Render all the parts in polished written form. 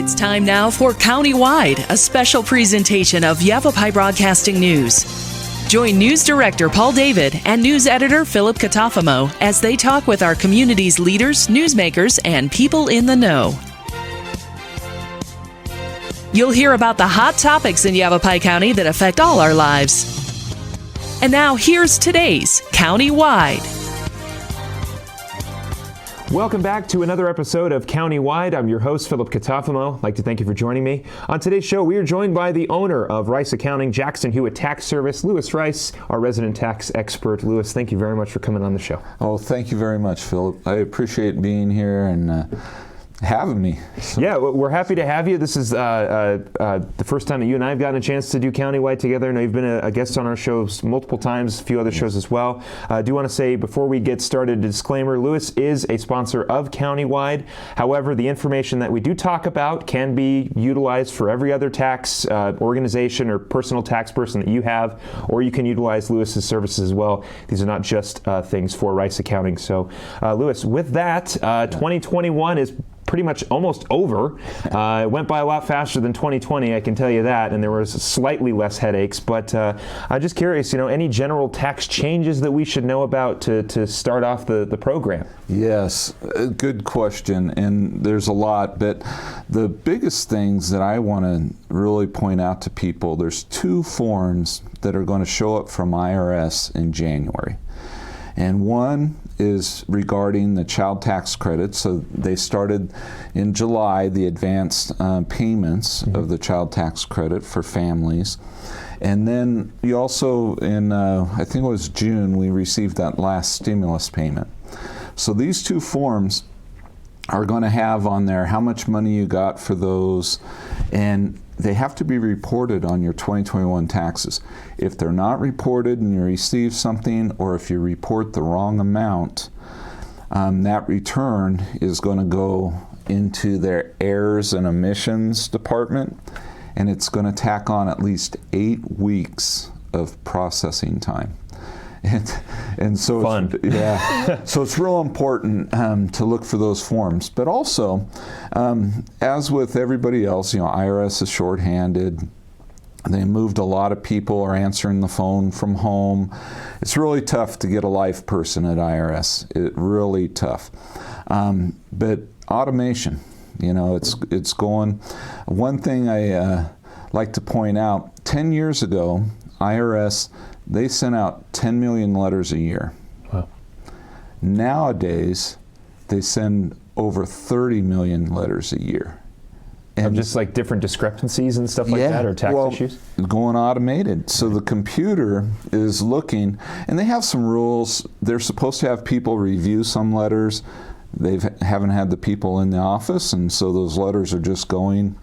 It's time now for Countywide, a special presentation of Yavapai Broadcasting News. Join News Director Paul David and News Editor Philip Catalfamo as they talk with our community's leaders, newsmakers, and people in the know. You'll hear about the hot topics in Yavapai County that affect all our lives. And now here's today's Countywide. Welcome back to another episode of Countywide. I'm your host, Philip Catalfamo. I'd like to thank you for joining me. On today's show, we are joined by the owner of Rice Accounting, Jackson Hewitt Tax Service, Lewis Rice, our resident tax expert. Lewis, thank you very much for coming on the show. Oh, thank you very much, Philip. I appreciate being here and having me. Yeah, we're happy to have you. This is the first time that you and I have gotten a chance to do Countywide together. I know you've been a guest on our shows multiple times, a few other shows as well. I do want to say, before we get started, a disclaimer, Lewis is a sponsor of Countywide. However, the information that we do talk about can be utilized for every other tax organization or personal tax person that you have, or you can utilize Lewis's services as well. These are not just things for Rice Accounting. So, Lewis, with that, 2021 is pretty much almost over. It went by a lot faster than 2020, I can tell you that, and there was slightly less headaches, but I'm just curious, any general tax changes that we should know about to start off the program? Yes, good question, and there's a lot, but the biggest things that I want to really point out to people, there's two forms that are going to show up from IRS in January. And one is regarding the child tax credit. So they started in July, the advanced payments of the child tax credit for families. And then you also, in I think it was June, we received that last stimulus payment. So these two forms are going to have on there how much money you got for those, and they have to be reported on your 2021 taxes. If they're not reported and you receive something, or if you report the wrong amount, that return is going to go into their errors and omissions department, and it's going to tack on at least 8 weeks of processing time. And so fun. So it's real important to look for those forms. But also, as with everybody else, IRS is shorthanded. They moved a lot of people are answering the phone from home. It's really tough to get a live person at IRS. Really tough. But automation, it's going. One thing I like to point out, 10 years ago, IRS, they sent out 10 million letters a year. Wow. Nowadays, they send over 30 million letters a year. And just like different discrepancies and stuff like that, or tax issues? Going automated. So the computer is looking, and they have some rules. They're supposed to have people review some letters. They haven't had the people in the office, and so those letters are just going.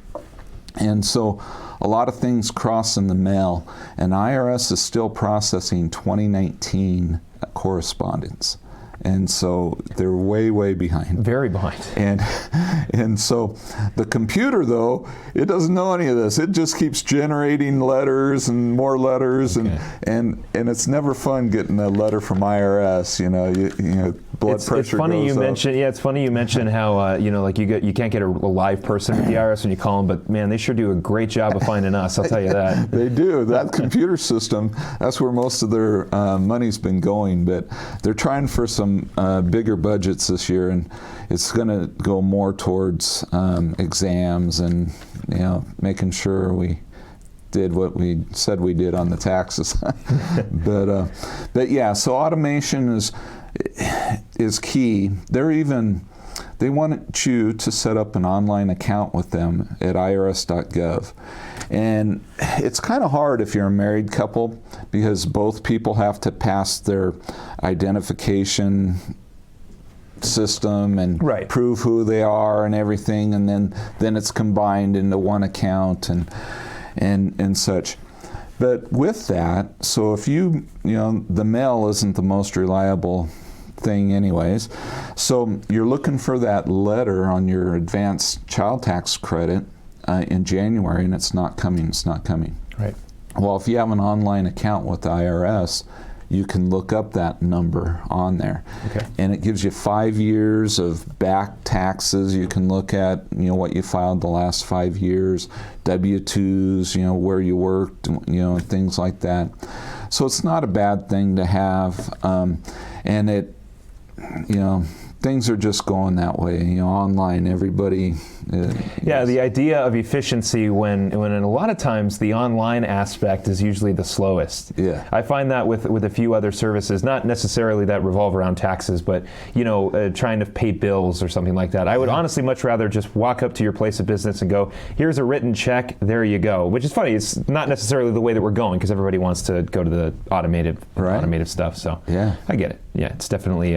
And so a lot of things cross in the mail, and IRS is still processing 2019 correspondence. And so they're way, way behind. Very behind. And so the computer, though, it doesn't know any of this. It just keeps generating letters and more letters, and it's never fun getting a letter from IRS. Blood pressure it's funny goes you up. mentioned. Yeah, it's funny you mentioned how you can't get a live person at the IRS when you call them, but man, they sure do a great job of finding us. I'll tell you that. They do. That computer system, that's where most of their money's been going. But they're trying for some bigger budgets this year, and it's going to go more towards exams and making sure we did what we said we did on the taxes. but yeah, so automation is key. They want you to set up an online account with them at irs.gov. And it's kind of hard if you're a married couple, because both people have to pass their identification system and prove who they are and everything, and then it's combined into one account and such. But with that, so if the mail isn't the most reliable thing anyways, so you're looking for that letter on your advanced child tax credit in January, and it's not coming. Right. Well, if you have an online account with the IRS, you can look up that number on there. Okay. And it gives you 5 years of back taxes. You can look at, what you filed the last 5 years, W-2s, where you worked, and things like that. So it's not a bad thing to have. And it, things are just going that way. Online, everybody. Yeah, the idea of efficiency when in a lot of times the online aspect is usually the slowest. Yeah. I find that with a few other services, not necessarily that revolve around taxes, but trying to pay bills or something like that. I would honestly much rather just walk up to your place of business and go, here's a written check, there you go. Which is funny, it's not necessarily the way that we're going because everybody wants to go to the automated stuff. So yeah, I get it. Yeah, it's definitely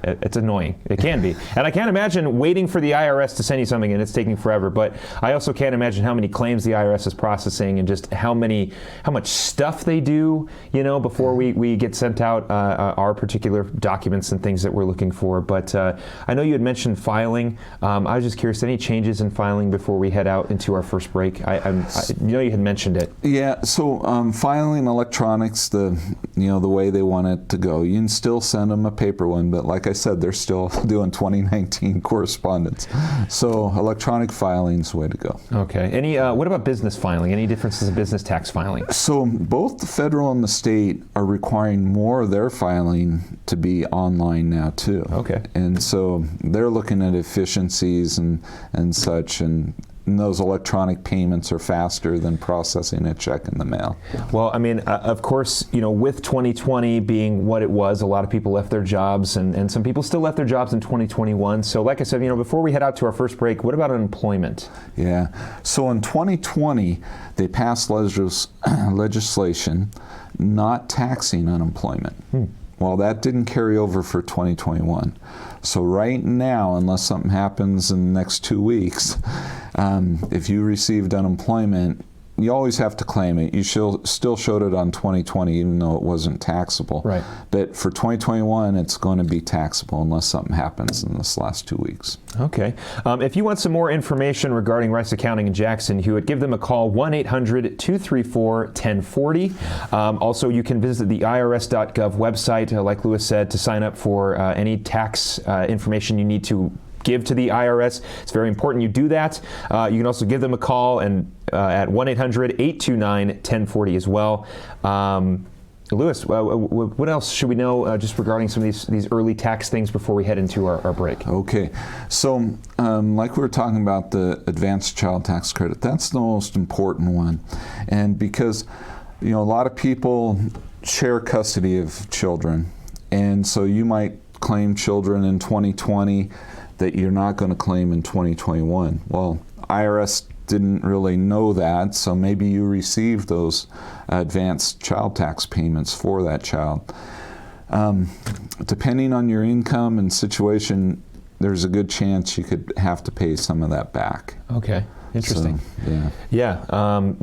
it's annoying. It can be. And I can't imagine waiting for the IRS to send you something and it's taking forever, but I also can't imagine how many claims the IRS is processing and just how much stuff they do, before we get sent out our particular documents and things that we're looking for. But I know you had mentioned filing. I was just curious, any changes in filing before we head out into our first break? You had mentioned it. Yeah, so filing electronics, the way they want it to go. You can still send them a paper one, but like I said, they're still doing 2019 correspondence. So electronic filing's the way to go. Okay. What about business filing? Any differences in business tax filing? So both the federal and the state are requiring more of their filing to be online now too. Okay. And so they're looking at efficiencies and such, and those electronic payments are faster than processing a check in the mail. Well, I mean, of course, with 2020 being what it was, a lot of people left their jobs, and some people still left their jobs in 2021. So like I said, before we head out to our first break, what about unemployment? Yeah. So in 2020, they passed legislation not taxing unemployment. Well, that didn't carry over for 2021. So right now, unless something happens in the next 2 weeks, if you received unemployment, you always have to claim it. You still showed it on 2020, even though it wasn't taxable. Right. But for 2021, it's going to be taxable unless something happens in this last 2 weeks. Okay. If you want some more information regarding Rice Accounting in Jackson Hewitt, give them a call, 1-800-234-1040. Also, you can visit the irs.gov website, like Lewis said, to sign up for any tax information you need to give to the IRS. It's very important you do that. You can also give them a call and at 1-800-829-1040 as well. Lewis, what else should we know just regarding some of these early tax things before we head into our break? Okay, so like we were talking about the advanced child tax credit, that's the most important one. And because a lot of people share custody of children, and so you might claim children in 2020 that you're not going to claim in 2021. Well, IRS didn't really know that, so maybe you received those advanced child tax payments for that child. Depending on your income and situation, there's a good chance you could have to pay some of that back. Okay. Interesting. So,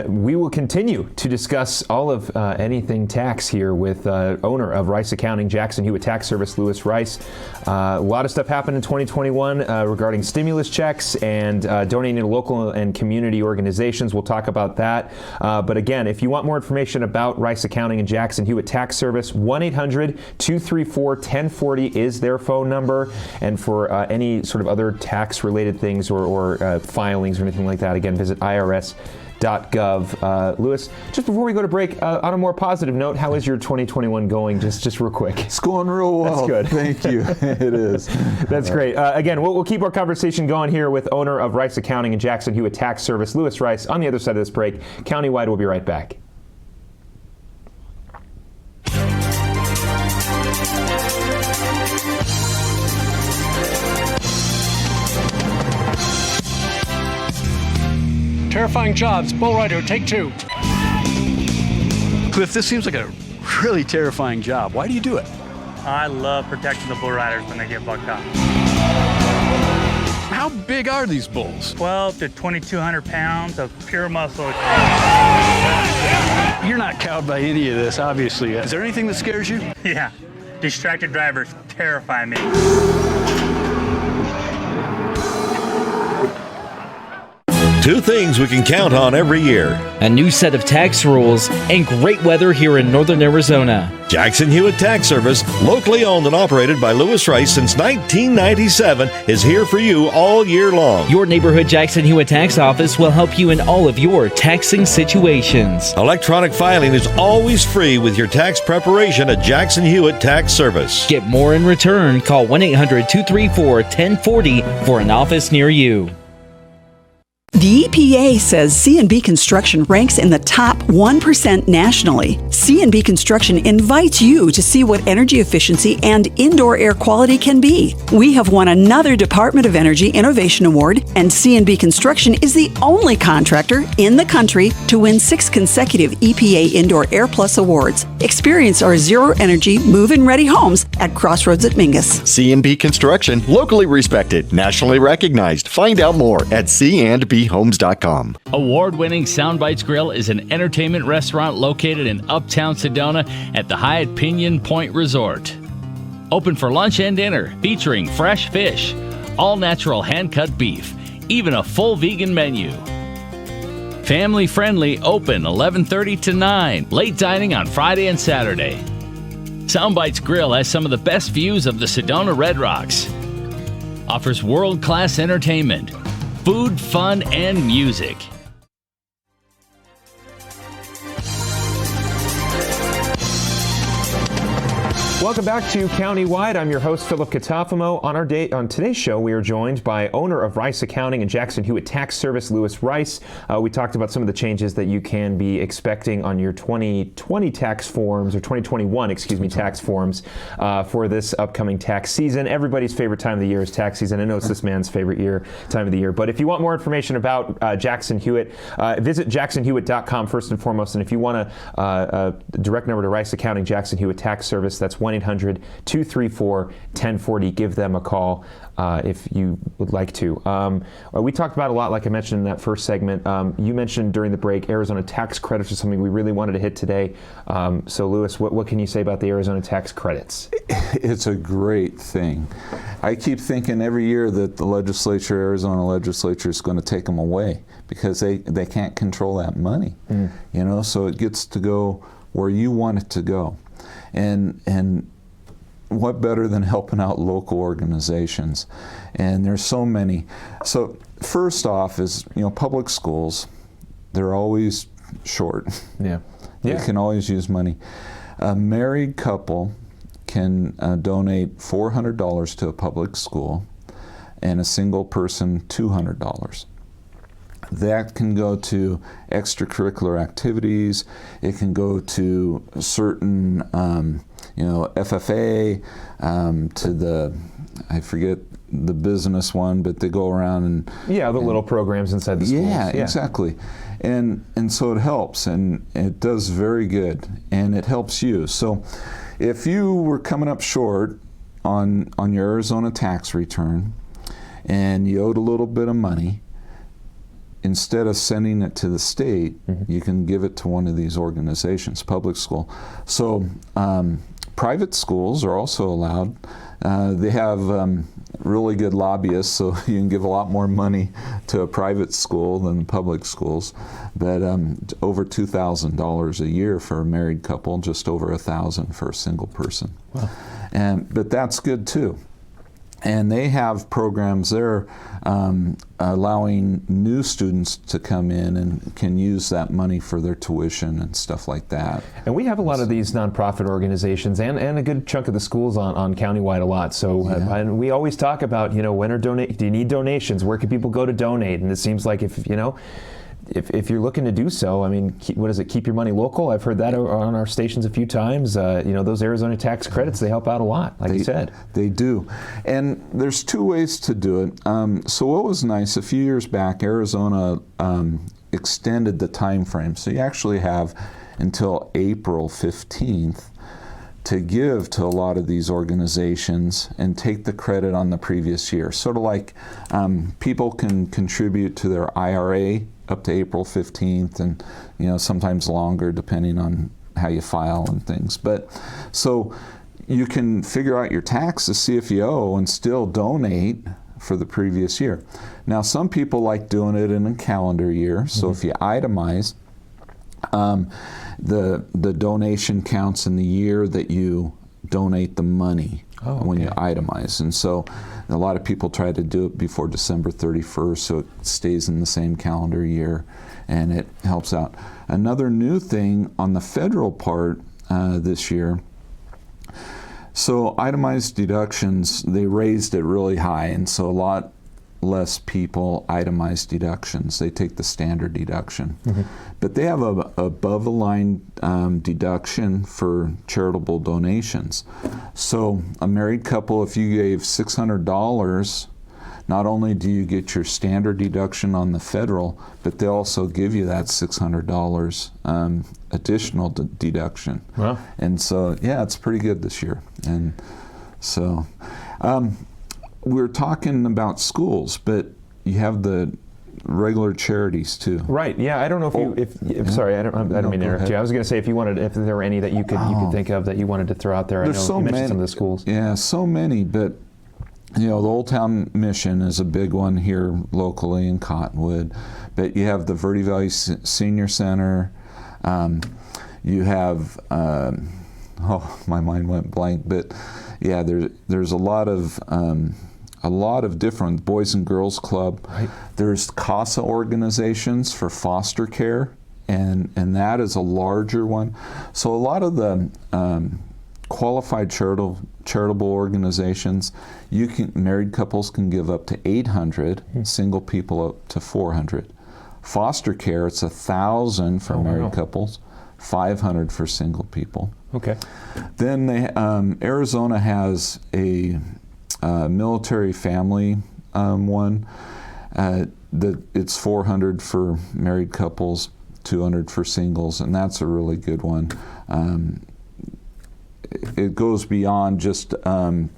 we will continue to discuss all of anything tax here with owner of Rice Accounting, Jackson Hewitt Tax Service, Lewis Rice. A lot of stuff happened in 2021 regarding stimulus checks and donating to local and community organizations. We'll talk about that. But again, if you want more information about Rice Accounting and Jackson Hewitt Tax Service, 1-800-234-1040 is their phone number. And for any sort of other tax-related things or filings or anything like that, again, visit irs.gov. Lewis, just before we go to break, on a more positive note, how is your 2021 going? Just real quick. It's going real well. That's good. Thank you. It is. That's great. Again, we'll keep our conversation going here with owner of Rice Accounting and Jackson Hewitt Tax Service, Lewis Rice, on the other side of this break. Countywide, we'll be right back. Terrifying Jobs, Bull Rider, take 2. Cliff, this seems like a really terrifying job. Why do you do it? I love protecting the bull riders when they get bucked up. How big are these bulls? 12 to 2,200 pounds of pure muscle. You're not cowed by any of this, obviously. Is there anything that scares you? Yeah, distracted drivers terrify me. Two things we can count on every year: a new set of tax rules and great weather here in northern Arizona. Jackson Hewitt Tax Service, locally owned and operated by Lewis Rice since 1997, is here for you all year long. Your neighborhood Jackson Hewitt Tax Office will help you in all of your taxing situations. Electronic filing is always free with your tax preparation at Jackson Hewitt Tax Service. Get more in return. Call 1-800-234-1040 for an office near you. The EPA says C&B Construction ranks in the top 1% nationally. C&B Construction invites you to see what energy efficiency and indoor air quality can be. We have won another Department of Energy Innovation Award, and C&B Construction is the only contractor in the country to win 6 consecutive EPA Indoor Air Plus awards. Experience our zero-energy, move-in ready homes at Crossroads at Mingus. C&B Construction, locally respected, nationally recognized. Find out more at C&B Homes.com. Award-winning Soundbites Grill is an entertainment restaurant located in Uptown Sedona at the Hyatt Pinion Point Resort. Open for lunch and dinner, featuring fresh fish, all-natural hand-cut beef, even a full vegan menu. Family-friendly, open 11:30 to 9, late dining on Friday and Saturday. Soundbites Grill has some of the best views of the Sedona Red Rocks. Offers world-class entertainment, food, fun, and music. Welcome back to Countywide. I'm your host, Philip Catalfamo. On today's show, we are joined by owner of Rice Accounting and Jackson Hewitt Tax Service, Lewis Rice. We talked about some of the changes that you can be expecting on your 2020 tax forms, or 2021, tax forms for this upcoming tax season. Everybody's favorite time of the year is tax season. I know it's this man's favorite time of the year. But if you want more information about Jackson Hewitt, visit jacksonhewitt.com first and foremost. And if you want a direct number to Rice Accounting, Jackson Hewitt Tax Service, that's 1-800-234-1040. Give them a call if you would like to. We talked about a lot, like I mentioned in that first segment. You mentioned during the break, Arizona tax credits are something we really wanted to hit today. So, Lewis, what can you say about the Arizona tax credits? It's a great thing. I keep thinking every year that the Arizona legislature is going to take them away because they can't control that money. So it gets to go where you want it to go. And what better than helping out local organizations? And there's so many. So first off is, public schools, they're always short. Yeah. They can always use money. A married couple can donate $400 to a public school, and a single person $200. That can go to extracurricular activities. It can go to certain, FFA, to I forget the business one, but they go around and the little programs inside the schools. Yeah, exactly. And so it helps, and it does very good, and it helps you. So if you were coming up short on your Arizona tax return, and you owed a little bit of money, instead of sending it to the state, you can give it to one of these organizations, public school. So private schools are also allowed. They have really good lobbyists, so you can give a lot more money to a private school than public schools. But over $2,000 a year for a married couple, just over $1,000 for a single person. Wow. But that's good too. And they have programs there allowing new students to come in and can use that money for their tuition and stuff like that. And we have a lot of these nonprofit organizations and a good chunk of the schools on Countywide a lot. So and we always talk about, when do you need donations? Where can people go to donate? And it seems like if you're looking to do so, what is it? Keep your money local. I've heard that on our stations a few times. Those Arizona tax credits, they help out a lot, like you said. They do. And there's two ways to do it. So what was nice, a few years back, Arizona extended the time frame. So you actually have until April 15th to give to a lot of these organizations and take the credit on the previous year. Sort of like people can contribute to their IRA up to April 15th, and sometimes longer depending on how you file and things. But so you can figure out your taxes, see if you owe, and still donate for the previous year. Now some people like doing it in a calendar year, so if you itemize, The donation counts in the year that you donate the money when you itemize. And so a lot of people try to do it before December 31st so it stays in the same calendar year, and it helps out. Another new thing on the federal part this year, so itemized deductions, they raised it really high, and so a lot less people itemize deductions. They take the standard deduction. But they have a above the line deduction for charitable donations. So a married couple, if you gave $600, not only do you get your standard deduction on the federal, but they also give you that $600 additional deduction. Wow. And so, yeah, it's pretty good this year. And so, we're talking about schools, but you have the regular charities too. Right. Yeah. I don't know if sorry, I don't mean to interrupt you. I was going to say if there were any that you could think of that you wanted to throw out there. There's I know so you mentioned many. some of the schools. Yeah, so many. But the Old Town Mission is a big one here locally in Cottonwood. But you have the Verde Valley Senior Center. You have my mind went blank. But yeah, there's a lot of different Boys and Girls Club. Right. There's CASA organizations for foster care, and that is a larger one. So a lot of the qualified charitable organizations, married couples can give up to 800, single people up to 400. Foster care, it's 1,000 for married couples, 500 for single people. Okay. Then Arizona has a military family one. It's 400 for married couples, 200 for singles, and that's a really good one. It goes beyond just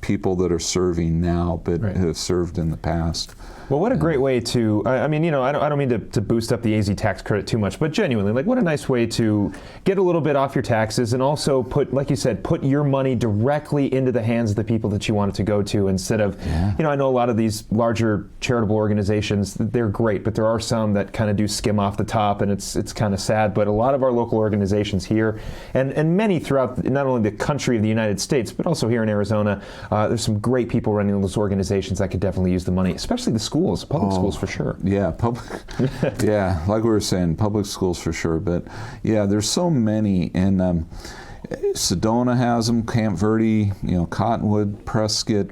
people that are serving now, but have served in the past. Well, what a great way to, I don't mean to boost up the AZ tax credit too much, but genuinely, like, what a nice way to get a little bit off your taxes and also put, like you said, put your money directly into the hands of the people that you want it to go to instead of, I know a lot of these larger charitable organizations, they're great, but there are some that kind of do skim off the top, and it's kind of sad, but a lot of our local organizations here, and many throughout not only the country of the United States, but also here in Arizona, there's some great people running those organizations that could definitely use the money, especially the schools, public schools for sure. Yeah, yeah, like we were saying, public schools for sure. But yeah, there's so many, and Sedona has them, Camp Verde, Cottonwood, Prescott,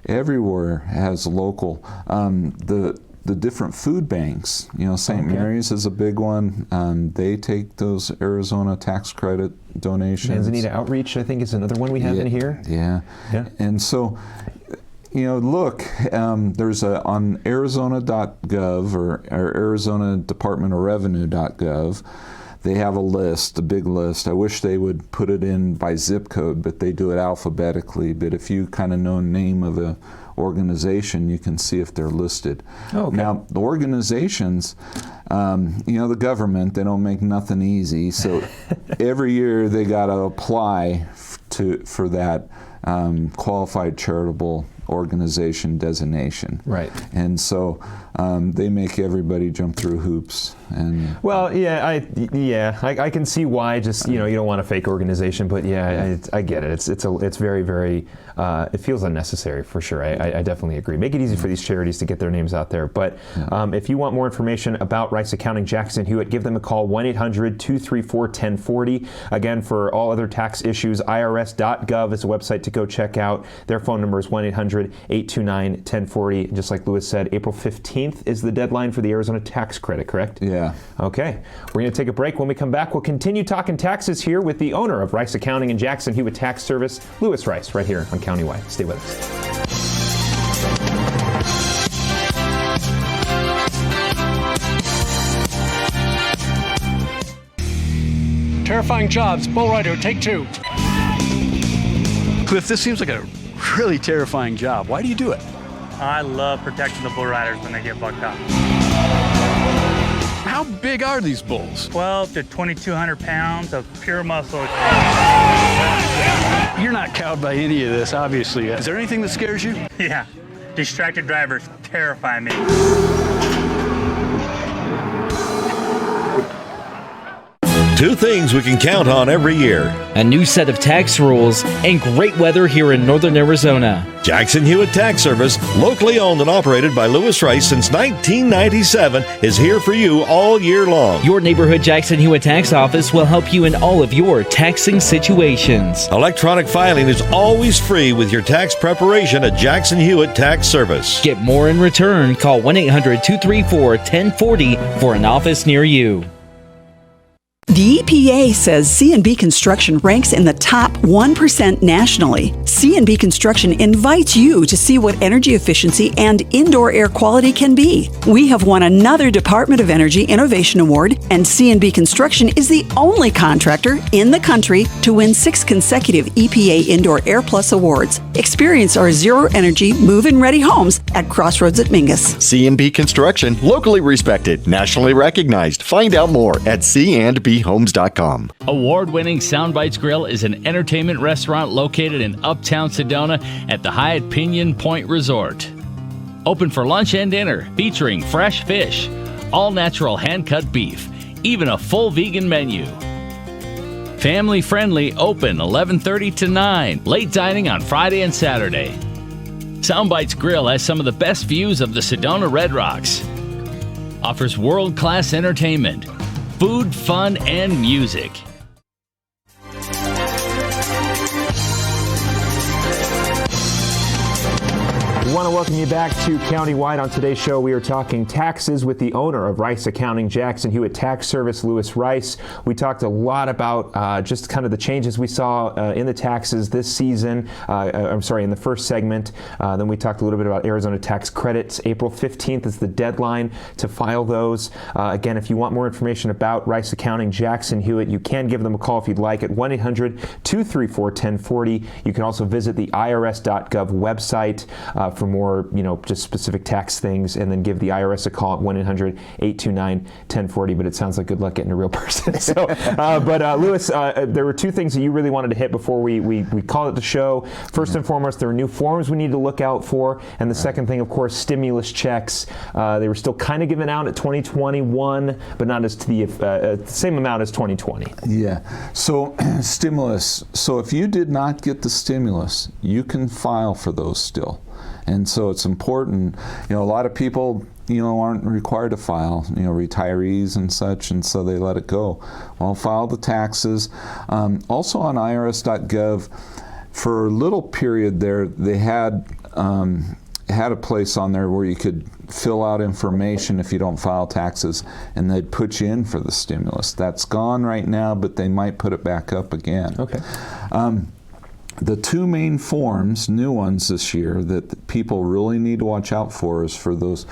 everywhere has local. The different food banks, St. Mary's is a big one. They take those Arizona tax credit donations. Manzanita Outreach, I think, is another one we have in here. Yeah. And so, look, there's on Arizona.gov or Arizona Department of Revenue.gov, they have a list, a big list. I wish they would put it in by zip code, but they do it alphabetically. But if you kind of know the name of a organization, you can see if they're listed. Now, the organizations, the government, they don't make nothing easy. So every year they got to apply for that qualified charitable organization designation. Right. And so they make everybody jump through hoops. And well, I can see why. Just you don't want a fake organization, but I get it. It's very, very. It feels unnecessary for sure. I definitely agree. Make it easy for these charities to get their names out there. But if you want more information about Rice Accounting Jackson Hewitt, give them a call, 1-800-234-1040. Again, for all other tax issues, IRS.gov is a website to go check out. Their phone number is 1-800-829-1040. Just like Lewis said, April 15th is the deadline for the Arizona tax credit, correct? Yeah. Okay. We're going to take a break. When we come back, we'll continue talking taxes here with the owner of Rice Accounting and Jackson Hewitt Tax Service, Lewis Rice, right here on Countywide. Stay with us. Terrifying jobs. Bull Rider, take 2. Cliff, this seems like a really terrifying job. Why do you do it? I love protecting the bull riders when they get bucked up. How big are these bulls? 12 to 2,200 pounds of pure muscle. You're not cowed by any of this, obviously. Is there anything that scares you? Yeah. Distracted drivers terrify me. Two things we can count on every year: a new set of tax rules and great weather here in northern Arizona. Jackson Hewitt Tax Service, locally owned and operated by Lewis Rice since 1997, is here for you all year long. Your neighborhood Jackson Hewitt Tax Office will help you in all of your taxing situations. Electronic filing is always free with your tax preparation at Jackson Hewitt Tax Service. Get more in return. Call 1-800-234-1040 for an office near you. The EPA says C&B Construction ranks in the top 1% nationally. C&B Construction invites you to see what energy efficiency and indoor air quality can be. We have won another Department of Energy Innovation Award, and C&B Construction is the only contractor in the country to win 6 consecutive EPA Indoor Air Plus awards. Experience our zero-energy, move-in-ready homes at Crossroads at Mingus. C&B Construction, locally respected, nationally recognized. Find out more at candbhomes.com. Award-winning Soundbites Grill is an entertainment restaurant located in uptown Sedona at the Hyatt Pinion Point Resort. Open for lunch and dinner, featuring fresh fish, all-natural hand-cut beef, even a full vegan menu. Family-friendly, open 11:30 to 9, late dining on Friday and Saturday. Soundbites Grill has some of the best views of the Sedona Red Rocks. Offers world-class entertainment, food, fun, and music. We want to welcome you back to Countywide. On today's show, we are talking taxes with the owner of Rice Accounting, Jackson Hewitt Tax Service, Lewis Rice. We talked a lot about just kind of the changes we saw in the taxes this season. In the first segment. Then we talked a little bit about Arizona tax credits. April 15th is the deadline to file those. Again, if you want more information about Rice Accounting, Jackson Hewitt, you can give them a call if you'd like at 1-800-234-1040. You can also visit the irs.gov website for more, just specific tax things, and then give the IRS a call at 1-800-829-1040. But it sounds like good luck getting a real person. Lewis, there were two things that you really wanted to hit before we call it the show. First and foremost, there are new forms we need to look out for, and the second thing, of course, stimulus checks. They were still kind of given out at 2021, but not as to the same amount as 2020. Yeah. So stimulus. So if you did not get the stimulus, you can file for those still. And so it's important, a lot of people, aren't required to file, retirees and such, and so they let it go. Well, file the taxes. Also on irs.gov, for a little period there, they had a place on there where you could fill out information if you don't file taxes, and they'd put you in for the stimulus. That's gone right now, but they might put it back up again. Okay. The two main forms, new ones this year, that people really need to watch out for is for the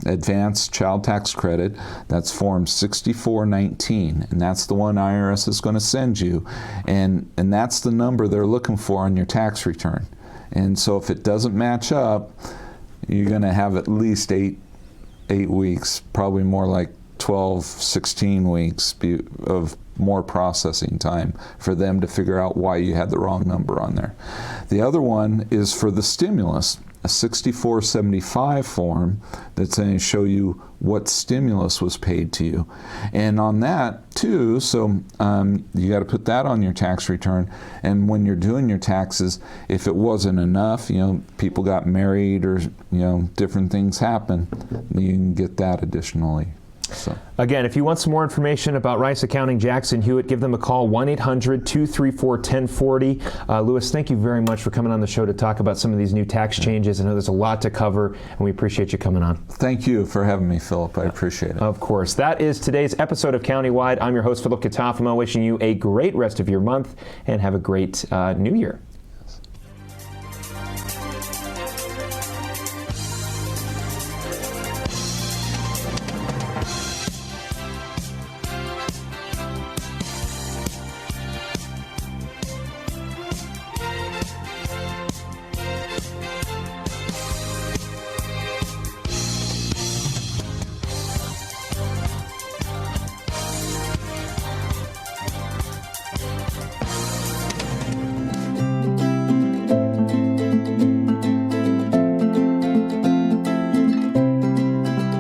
advanced child tax credit. That's Form 6419, and that's the one IRS is going to send you, and that's the number they're looking for on your tax return. And so if it doesn't match up, you're going to have at least eight weeks, probably more like 12, 16 weeks of more processing time for them to figure out why you had the wrong number on there. The other one is for the stimulus, a 6475 form that's going to show you what stimulus was paid to you. And on that too, so you got to put that on your tax return. And when you're doing your taxes, if it wasn't enough, people got married or, different things happen, you can get that additionally. So. Again, if you want some more information about Rice Accounting, Jackson Hewitt, give them a call, 1-800-234-1040. Lewis, thank you very much for coming on the show to talk about some of these new tax changes. I know there's a lot to cover, and we appreciate you coming on. Thank you for having me, Philip. I appreciate it. Of course. That is today's episode of Countywide. I'm your host, Philip Catalfamo, wishing you a great rest of your month, and have a great New Year.